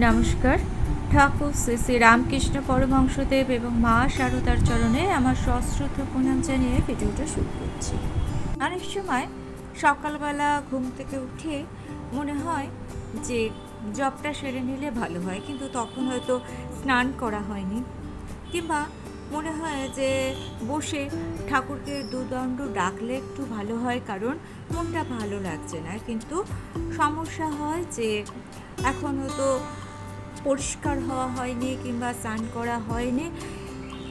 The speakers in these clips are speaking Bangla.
নমস্কার। ঠাকুর শ্রী শ্রী রামকৃষ্ণ পরমহংসদেব এবং মা শারদার চরণে আমার সশ্রদ্ধ প্রণাম জানিয়ে ভিডিওটা শুরু করছি। অনেক সময় সকালবেলা ঘুম থেকে উঠে মনে হয় যে জবটা সেরে নিলে ভালো হয়, কিন্তু তখন হয়তো স্নান করা হয়নি, কিংবা মনে হয় যে বসে ঠাকুরকে দুদণ্ড ডাকলে একটু ভালো হয়, কারণ মনটা ভালো লাগছে না। কিন্তু সমস্যা হয় যে এখন হয়তো পরিষ্কার হওয়া হয়নি কিংবা স্নান করা হয়নি।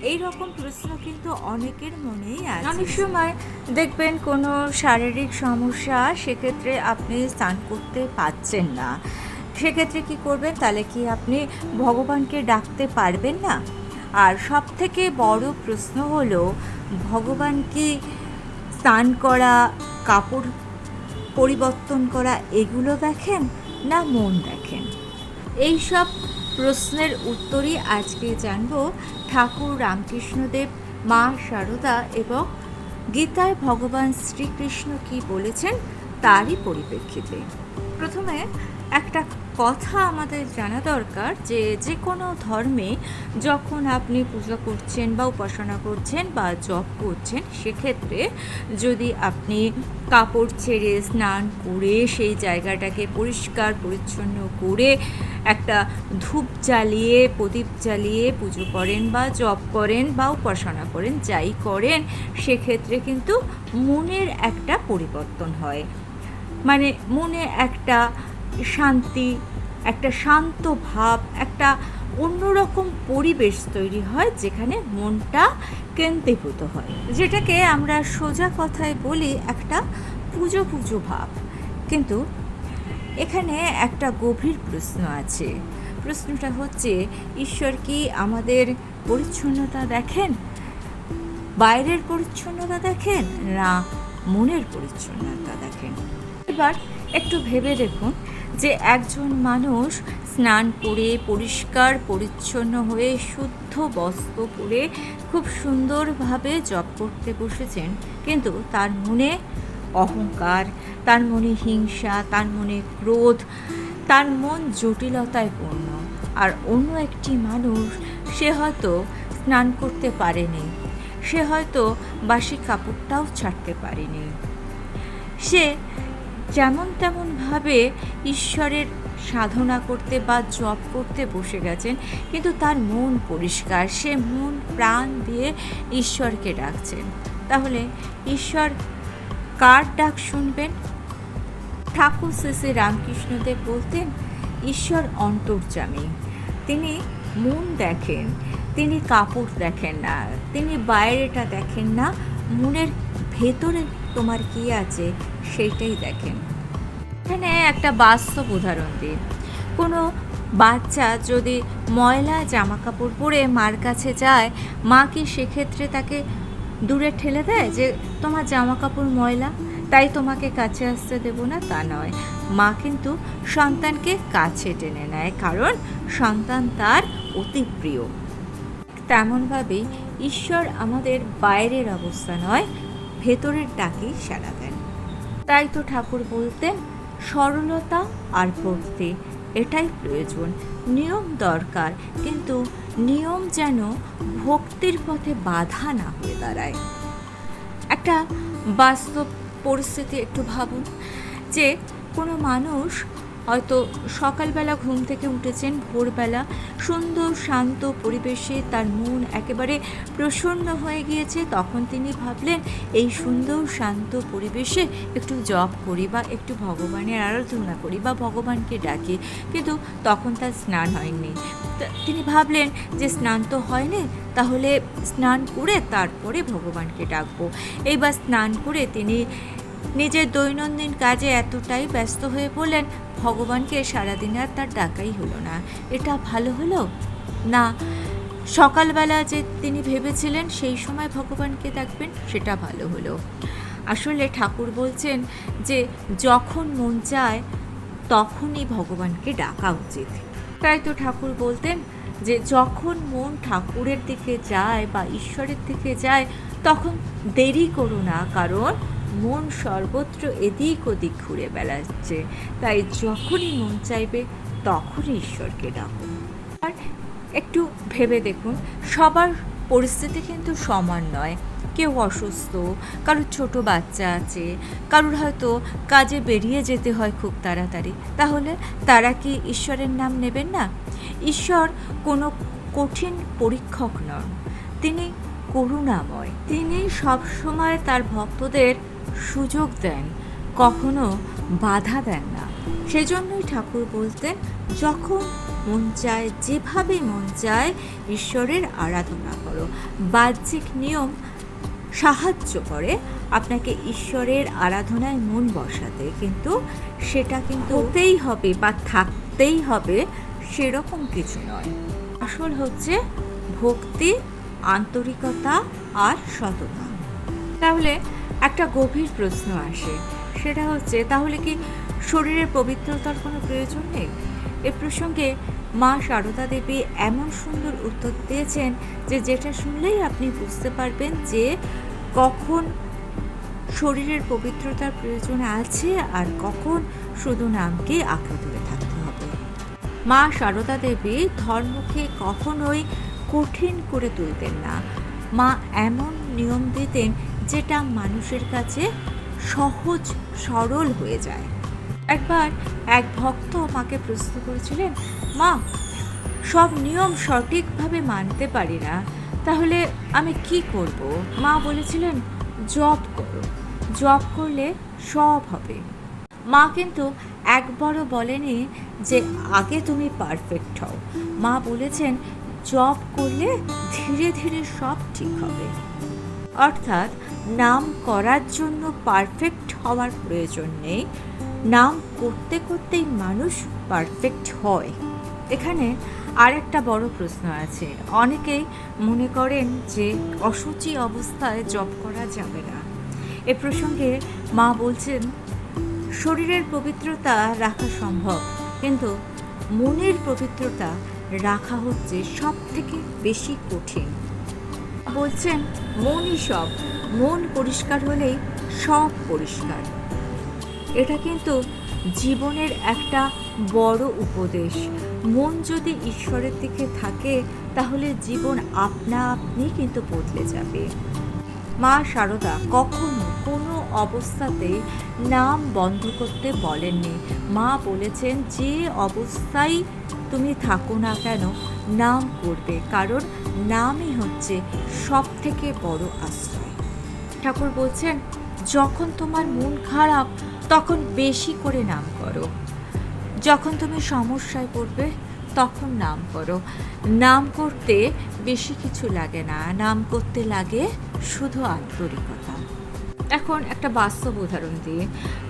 এই রকম প্রশ্ন কিন্তু অনেকের মনেই আছে। অনেক সময় দেখবেন কোনো শারীরিক সমস্যা, সেক্ষেত্রে আপনি স্নান করতে পারছেন না। সেক্ষেত্রে কি করবেন? তাহলে কি আপনি ভগবানকে ডাকতে পারবেন না? আর সবথেকে বড় প্রশ্ন হলো, ভগবান কি স্নান করা, কাপড় পরিবর্তন করা এগুলো দেখেন, না মন দেখেন? এই সব প্রশ্নের উত্তরই আজকে জানব ঠাকুর রামকৃষ্ণদেব, মা শারদা এবং গীতায় ভগবান শ্রীকৃষ্ণ কি বলেছেন তারই পরিপ্রেক্ষিতে। প্রথমে একটা কথা আমাদের জানা দরকার যে যে কোনো ধর্মে যখন আপনি পূজা করছেন বা উপাসনা করছেন বা জপ করছেন, সেক্ষেত্রে যদি আপনি কাপড় ছেড়ে স্নান করে সেই জায়গাটাকে পরিষ্কার পরিচ্ছন্ন করে একটা ধূপ জ্বালিয়ে প্রদীপ জ্বালিয়ে পুজো করেন বা জপ করেন বা উপাসনা করেন, যাই করেন, সেক্ষেত্রে কিন্তু মনের একটা পরিবর্তন হয়। মানে মনে একটা শান্তি, একটা শান্ত ভাব, একটা অন্যরকম পরিবেশ তৈরি হয়, যেখানে মনটা কেন্দ্রীভূত হয়, যেটাকে আমরা সোজা কথায় বলি একটা পুজো পুজো ভাব। কিন্তু এখানে একটা গভীর প্রশ্ন আছে। প্রশ্নটা হচ্ছে, ঈশ্বর কি আমাদের পরিচ্ছন্নতা দেখেন, বাইরের পরিচ্ছন্নতা দেখেন, না মনের পরিচ্ছন্নতা দেখেন? এবার একটু ভেবে দেখুন যে একজন মানুষ স্নান করে পরিষ্কার পরিচ্ছন্ন হয়ে শুদ্ধ বস্ত্র পরে খুব সুন্দরভাবে জপ করতে বসেছেন, কিন্তু তার মনে অহংকার, তার মনে হিংসা, তার মনে ক্রোধ, তার মন জটিলতায় পূর্ণ। আর অন্য একটি মানুষ, সে হয়তো স্নান করতে পারেনি, সে হয়তো বাসি কাপড়টাও ছাড়তে পারেনি, সে যেমন তেমনভাবে ঈশ্বরের সাধনা করতে বা জপ করতে বসে গেছেন, কিন্তু তার মন পরিষ্কার, সে মন প্রাণ দিয়ে ঈশ্বরকে ডাকছেন। তাহলে ঈশ্বর কার ডাক শুনবেন? ঠাকুর শ্রী শ্রী রামকৃষ্ণদেব বলতেন, ঈশ্বর অন্তর্যামী, তিনি মন দেখেন, তিনি কাপড় দেখেন না, তিনি বাইরেটা দেখেন না, মনের ভেতরে তোমার কি আছে সেইটাই দেখেন। এখানে একটা বাস্তব উদাহরণ দিই। কোনো বাচ্চা যদি ময়লা জামা কাপড় পরে মার কাছে যায়, মা কি সেক্ষেত্রে তাকে দূরে ঠেলে দেয় যে তোমার জামা কাপড় ময়লা, তাই তোমাকে কাছে আসতে দেবো না? তা নয়, মা কিন্তু সন্তানকে কাছে টেনে নেয়, কারণ সন্তান তার অতি প্রিয়। তেমনভাবেই ঈশ্বর আমাদের বাইরের অবস্থা নয়, ভেতরের ডাকেই সাড়া দেন। তাই তো ঠাকুর বলতেন, সরলতা আর ভক্তি এটাই প্রয়োজন, নিয়ম দরকার, কিন্তু নিয়ম যেন ভক্তির পথে বাধা না হয়ে দাঁড়ায়। একটা বাস্তব পরিস্থিতি একটু ভাবুন, যে কোনো মানুষ হয়তো সকালবেলা ঘুম থেকে উঠেছেন, ভোরবেলা সুন্দর শান্ত পরিবেশে তার মন একেবারে প্রসন্ন হয়ে গিয়েছে, তখন তিনি ভাবলেন এই সুন্দর শান্ত পরিবেশে একটু জপ করি বা একটু ভগবানের আরাধনা করি বা ভগবানকে ডাকি, কিন্তু তখন তার স্নান হয়নি। তিনি ভাবলেন যে স্নান তো হয়নি, তাহলে স্নান করে তারপরে ভগবানকে ডাকবো। এইবার স্নান করে তিনি নিজের দৈনন্দিন কাজে এতটাই ব্যস্ত হয়ে পড়লেন, ভগবানকে সারাদিনে আর তার ডাকাই হলো না। এটা ভালো হলো না? সকালবেলা যে তিনি ভেবেছিলেন সেই সময় ভগবানকে ডাকবেন, সেটা ভালো হলো? আসলে ঠাকুর বলছেন যে যখন মন চায় তখনই ভগবানকে ডাকা উচিত। তাই তো ঠাকুর বলতেন যে যখন মন ঠাকুরের দিকে যায় বা ঈশ্বরের দিকে যায়, তখন দেরি করো না, কারণ মন সর্বত্র এদিক ওদিক ঘুরে বেড়াচ্ছে। তাই যখনই মন চাইবে তখনই ঈশ্বরকে ডাকুন। আর একটু ভেবে দেখুন, সবার পরিস্থিতি কিন্তু সমান নয়। কেউ অসুস্থ, কারোর ছোট বাচ্চা আছে, কারোর হয়তো কাজে বেরিয়ে যেতে হয় খুব তাড়াতাড়ি। তাহলে তারা কি ঈশ্বরের নাম নেবেন না? ঈশ্বর কোনো কঠিন পরীক্ষক নন, তিনি করুণাময়। তিনি সবসময় তার ভক্তদের সুযোগ দেন, কখনো বাধা দেন না। সেজন্যই ঠাকুর বলতেন, যখন মন চায়, যেভাবে মন চায় ঈশ্বরের আরাধনা করো। বাহ্যিক নিয়ম সাহায্য করে আপনাকে ঈশ্বরের আরাধনায় মন বসাতে, কিন্তু সেটা কিন্তু হতেই হবে বা থাকতেই হবে সেরকম কিছু নয়। আসল হচ্ছে ভক্তি, আন্তরিকতা আর সততা। তাহলে একটা গভীর প্রশ্ন আসে, সেটা হচ্ছে, তাহলে কি শরীরের পবিত্রতার কোনো প্রয়োজন নেই? এ প্রসঙ্গে মা সারদা দেবী এমন সুন্দর উত্তর দিয়েছেন যে যেটা শুনলেই আপনি বুঝতে পারবেন যে কখন শরীরের পবিত্রতার প্রয়োজন আছে আর কখন শুধু নামকে আঁকড়ে ধরে থাকতে হবে। মা সারদা দেবী ধর্মকে কখনোই কঠিন করে তুলতেন না। মা এমন নিয়ম দিতেন যেটা মানুষের কাছে সহজ সরল হয়ে যায়। একবার এক ভক্ত মাকে প্রশ্ন করেছিলেন, মা, সব নিয়ম সঠিকভাবে মানতে পারি না, তাহলে আমি কি করব? মা বলেছিলেন, জপ করো, জপ করলে সব হবে। মা কিন্তু একবারও বলেনি যে আগে তুমি পারফেক্ট হও। মা বলেছেন, জপ করলে ধীরে ধীরে সব ঠিক হবে। অর্থাৎ নাম করার জন্য পারফেক্ট হওয়ার প্রয়োজন নেই, নাম করতে করতেই মানুষ পারফেক্ট হয়। এখানে আর একটা বড় প্রশ্ন আছে। অনেকেই মনে করেন যে অশুচি অবস্থায় জপ করা যাবে না। এ প্রসঙ্গে মা বলছেন, শরীরের পবিত্রতা রাখা সম্ভব, কিন্তু মনের পবিত্রতা রাখা হচ্ছে সব থেকে বেশি কঠিন। বলছেন, মনই সব, মন পরিষ্কার হলেই সব পরিষ্কার। এটা কিন্তু জীবনের একটা বড় উপদেশ। মন যদি ঈশ্বরের দিকে থাকে তাহলে জীবন আপনা আপনি কিন্তু বদলে যাবে। মা সারদা কখনো কোনো অবস্থাতেই নাম বন্ধ করতে বলেননি। মা বলেছেন, যে অবস্থায় তুমি থাকো না কেন নাম করবে, কারণ নামই হচ্ছে সব থেকে বড় আশ্রয়। ঠাকুর বলছেন, যখন তোমার মন খারাপ তখন বেশি করে নাম করো, যখন তুমি সমস্যায় পড়বে তখন নাম করো। নাম করতে বেশি কিছু লাগে না, নাম করতে লাগে শুধু আন্তরিকতা। এখন একটা বাস্তব উদাহরণ দিয়ে,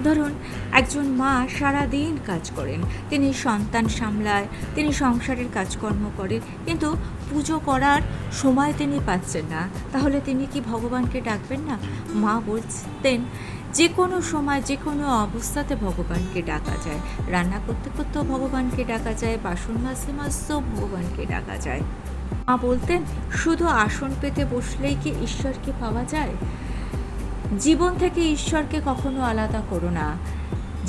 ধরুন একজন মা সারাদিন কাজ করেন, তিনি সন্তান সামলায়, তিনি সংসারের কাজকর্ম করেন, কিন্তু পুজো করার সময় তিনি পাচ্ছেন না। তাহলে তিনি কি ভগবানকে ডাকবেন না? মা বলতেন, যে কোনো সময় যে কোনো অবস্থাতে ভগবানকে ডাকা যায়। রান্না করতে করতেও ভগবানকে ডাকা যায়, বাসন মাজতে মাজতেও ভগবানকে ডাকা যায়। মা বলতেন, শুধু আসন পেতে বসলেই কি ঈশ্বরকে পাওয়া যায়? জীবন থেকে ঈশ্বরকে কখনো আলাদা করো না,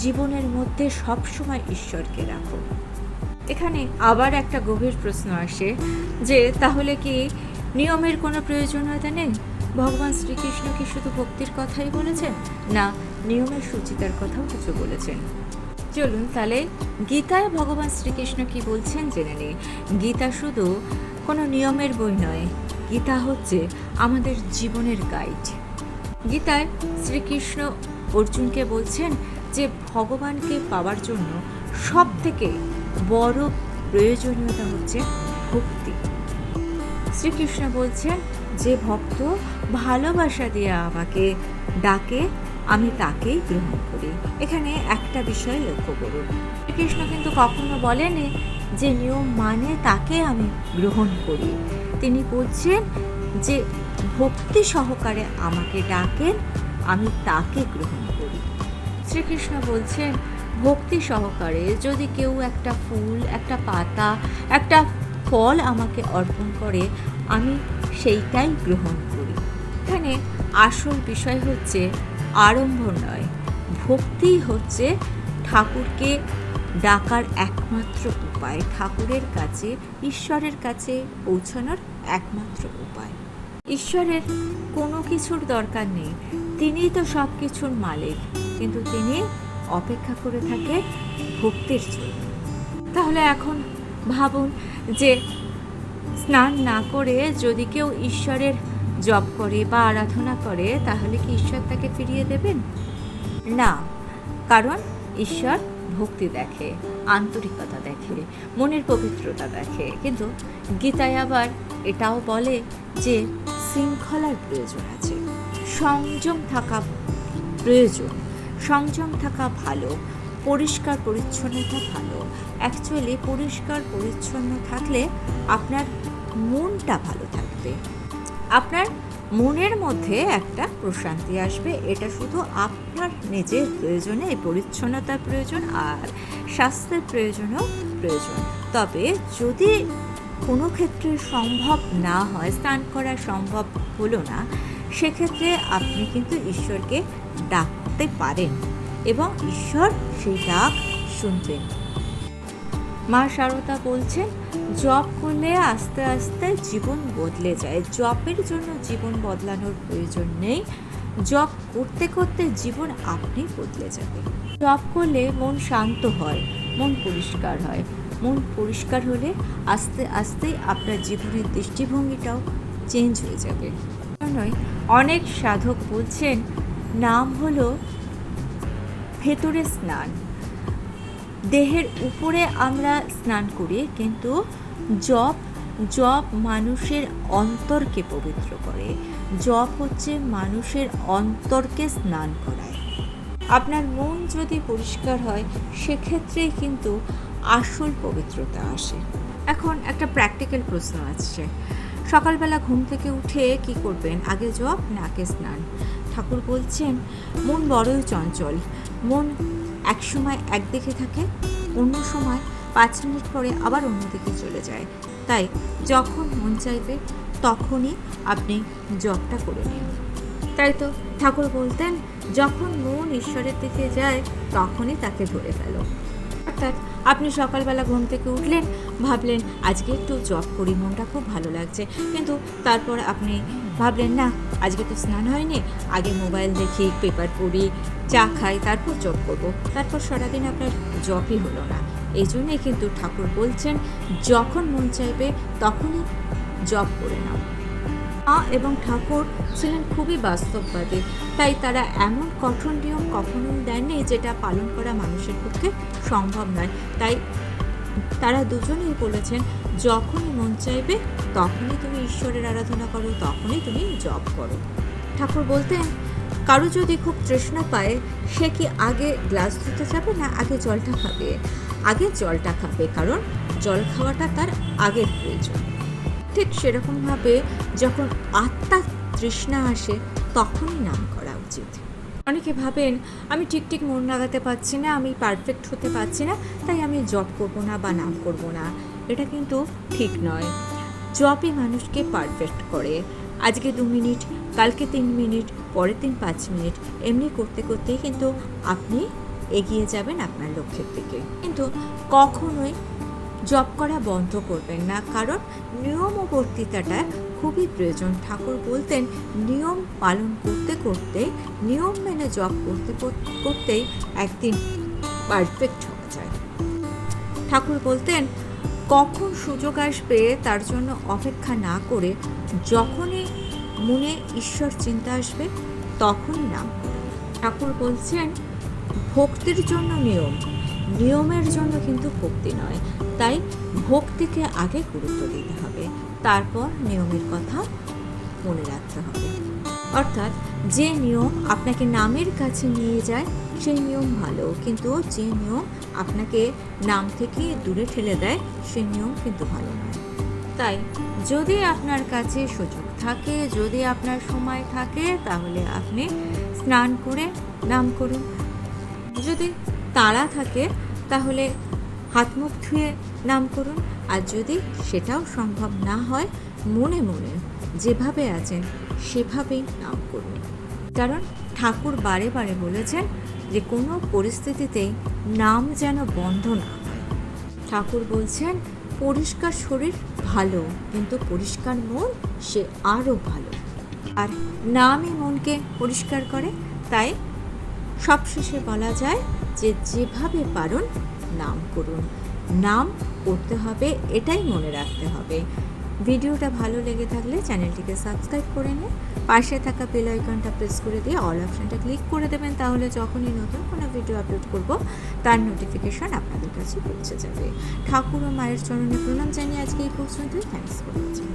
জীবনের মধ্যে সবসময় ঈশ্বরকে রাখো। এখানে আবার একটা গভীর প্রশ্ন আসে যে তাহলে কি নিয়মের কোনো প্রয়োজনীয়তা নেই? ভগবান শ্রীকৃষ্ণ কি শুধু ভক্তির কথাই বলেছেন? না, নিয়মের সুচিতার কথাও কিছু বলেছেন। চলুন তাহলে গীতায় ভগবান শ্রীকৃষ্ণ কি বলছেন জেনে নিই। গীতা শুধু কোনো নিয়মের বই নয়, গীতা হচ্ছে আমাদের জীবনের গাইড। গীতায় শ্রীকৃষ্ণ অর্জুনকে বলছেন যে ভগবানকে পাওয়ার জন্য সব থেকে বড় প্রয়োজনীয়তা হচ্ছে ভক্তি। শ্রীকৃষ্ণ বলছেন, যে ভক্ত ভালোবাসা দিয়ে আমাকে ডাকে আমি তাকেই গ্রহণ করি। এখানে একটা বিষয় লক্ষ্য করুন, শ্রীকৃষ্ণ কিন্তু কখনো বলেনি যে নিয়ম মানে তাকে আমি গ্রহণ করি। তিনি বলছেন যে ভক্তি সহকারে আমাকে ডাকেন আমি তাকে গ্রহণ করি। শ্রীকৃষ্ণ বলছেন, ভক্তি সহকারে যদি কেউ একটা ফুল, একটা পাতা, একটা ফল আমাকে অর্পণ করে আমি সেইটাই গ্রহণ করি। এখানে আসল বিষয় হচ্ছে আড়ম্বর নয়, ভক্তিই হচ্ছে ঠাকুরকে ডাকার একমাত্র উপায়, ঠাকুরের কাছে, ঈশ্বরের কাছে পৌঁছানোর একমাত্র উপায়। ঈশ্বরের কোনো কিছুর দরকার নেই, তিনিই তো সব কিছুর মালিক, কিন্তু তিনি অপেক্ষা করে থাকে ভক্তির জন্য। তাহলে এখন ভাবুন যে স্নান না করে যদি কেউ ঈশ্বরের জপ করে বা আরাধনা করে, তাহলে কি ঈশ্বর তাকে ফিরিয়ে দেবেন? না, কারণ ঈশ্বর ভক্তি দেখে, আন্তরিকতা দেখে, মনের পবিত্রতা দেখে। কিন্তু গীতায় আবার এটাও বলে যে শৃঙ্খলার প্রয়োজন আছে, সংযম থাকা প্রয়োজন, সংযম থাকা ভালো, পরিষ্কার পরিচ্ছন্নতা ভালো। অ্যাকচুয়ালি পরিষ্কার পরিচ্ছন্ন থাকলে আপনার মনটা ভালো থাকবে, আপনার মনের মধ্যে একটা প্রশান্তি আসবে। এটা শুধু আপনার নিজের প্রয়োজনে, এই পরিচ্ছন্নতার প্রয়োজন আর স্বাস্থ্যের প্রয়োজনও প্রয়োজন। তবে যদি কোনো ক্ষেত্রে সম্ভব না হয়, স্নান করা সম্ভব হলো না, সেক্ষেত্রে আপনি কিন্তু ঈশ্বরকে ডাকতে পারেন এবং ঈশ্বর সেই ডাক শুনবেন। মা শারদা বলছেন, জপ করলে আস্তে আস্তে জীবন বদলে যায়। জপের জন্য জীবন বদলানোর প্রয়োজন নেই, জপ করতে করতে জীবন আপনি বদলে যাবে। জপ করলে মন শান্ত হয়, মন পরিষ্কার হয়। মন পরিষ্কার হলে আস্তে আস্তে আপনার জীবনের দৃষ্টিভঙ্গিটাও চেঞ্জ হয়ে যাবে। নয়, অনেক সাধক বলছেন নাম হলো ভেতরে স্নান। দেহের উপরে আমরা স্নান করি, কিন্তু জপ মানুষের অন্তরকে পবিত্র করে। জপ হচ্ছে মানুষের অন্তরকে স্নান করায়। আপনার মন যদি পরিষ্কার হয়, সেক্ষেত্রেই কিন্তু আসল পবিত্রতা আসে। এখন একটা প্র্যাকটিক্যাল প্রশ্ন আসছে, সকালবেলা ঘুম থেকে উঠে কি করবেন? আগে জপ না আগে স্নান? ঠাকুর বলছেন মন বড়ই চঞ্চল, মন এক সময় একদিকে থাকে, অন্য সময় 5 মিনিট পরে আবার অন্যদিকে চলে যায়। তাই যখন মন চাইবে তখনই আপনি জপটা করে নিন। তাই তো ঠাকুর বলতেন, যখন মন ঈশ্বরের দিকে যায় তখনই তাকে ধরে ফেলো। অর্থাৎ আপনি সকালবেলা ঘুম থেকে উঠলেন, ভাবলেন আজকে একটু জপ করি, মনটা খুব ভালো লাগছে, কিন্তু তারপর আপনি ভাবলেন না আজকে তো স্নান হয়নি, আগে মোবাইল দেখি, পেপার পড়ি, চা খাই, তারপর জপ করবো। তারপর সারাদিন আপনার জপই হলো না। এই জন্যই কিন্তু ঠাকুর বলছেন যখন মন চাইবে তখনই জপ করে নাও। মা এবং ঠাকুর ছিলেন খুবই বাস্তববাদী, তাই তারা এমন কঠোর নিয়ম কখনোই দেননি যেটা পালন করা মানুষের পক্ষে সম্ভব নয়। তাই তারা দুজনেই বলেছেন যখনই মন চাইবে তখনই তুমি ঈশ্বরের আরাধনা করো, তখনই তুমি জপ করো। ঠাকুর বলতেন কারো যদি খুব তৃষ্ণা পায়, সে কি আগে গ্লাস ধুতে যাবে না আগে জলটা খাবে? আগে জলটা খাবে, কারণ জল খাওয়াটা তার আগের প্রয়োজন। ঠিক সেরকমভাবে যখন আত্মার তৃষ্ণা আসে তখনই নাম করা উচিত। অনেকে ভাবেন আমি ঠিক মন লাগাতে পারছি না, আমি পারফেক্ট হতে পারছি না, তাই আমি জপ করবো না বা নাম করবো না। এটা কিন্তু ঠিক নয়। জপই মানুষকে পারফেক্ট করে। আজকে 2 মিনিট, কালকে 3 মিনিট, পরের দিন 5 মিনিট, এমনি করতে করতেই কিন্তু আপনি এগিয়ে যাবেন আপনার লক্ষ্যের দিকে। কিন্তু কখনোই জপ করা বন্ধ করবেন না, কারণ নিয়মবর্তিতাটা খুবই প্রয়োজন। ঠাকুর বলতেন নিয়ম পালন করতে করতে, নিয়ম মেনে জপ করতে করতেই একদিন পারফেক্ট হওয়া যায়। ঠাকুর বলতেন কখন সুযোগ আসবে তার জন্য অপেক্ষা না করে যখনই মনে ঈশ্বর চিন্তা আসবে তখনই নাম করুন। ঠাকুর বলছেন ভক্তির জন্য নিয়ম, নিয়মের জন্য কিন্তু ভক্তি নয়। তাই ভক্তিকে আগে গুরুত্ব দিতে হবে, তারপর নিয়মের কথা মনে রাখতে হবে। অর্থাৎ যে নিয়ম আপনাকে নামের কাছে নিয়ে যায় সেই নিয়ম ভালো, কিন্তু যে নিয়ম আপনাকে নাম থেকে দূরে ঠেলে দেয় সেই নিয়ম কিন্তু ভালো নয়। তাই যদি আপনার কাছে সুযোগ থাকে, যদি আপনার সময় থাকে, তাহলে আপনি স্নান করে নাম করুন। যদি তাড়া থাকে তাহলে হাত মুখ ধুয়ে নাম করুন। আর যদি সেটাও সম্ভব না হয়, মনে মনে যেভাবে আছেন সেভাবেই নাম করুন। কারণ ঠাকুর বারে বারে বলেছেন যে কোনো পরিস্থিতিতেই নাম যেন বন্ধ না হয়। ঠাকুর বলছেন, পরিষ্কার শরীর ভালো, কিন্তু পরিষ্কার মন সে আরও ভালো। আর নামই মনকে পরিষ্কার করে। তাই সবশেষে বলা যায় যে যেভাবে পারুন নাম করুন, নাম করতে হবে, এটাই মনে রাখতে হবে। ভিডিওটা ভালো লেগে থাকলে চ্যানেলটিকে সাবস্ক্রাইব করে নিন, পাশে থাকা বেল আইকনটা প্রেস করে দিয়ে অল অপশানটা ক্লিক করে দেবেন, তাহলে যখনই নতুন কোনো ভিডিও আপলোড করব তার নোটিফিকেশান আপনাদের কাছে পৌঁছে যাবে। ঠাকুর ও মায়ের চরণে প্রণাম জানিয়ে আজকে এই পর্যন্তই। Thanks for watching.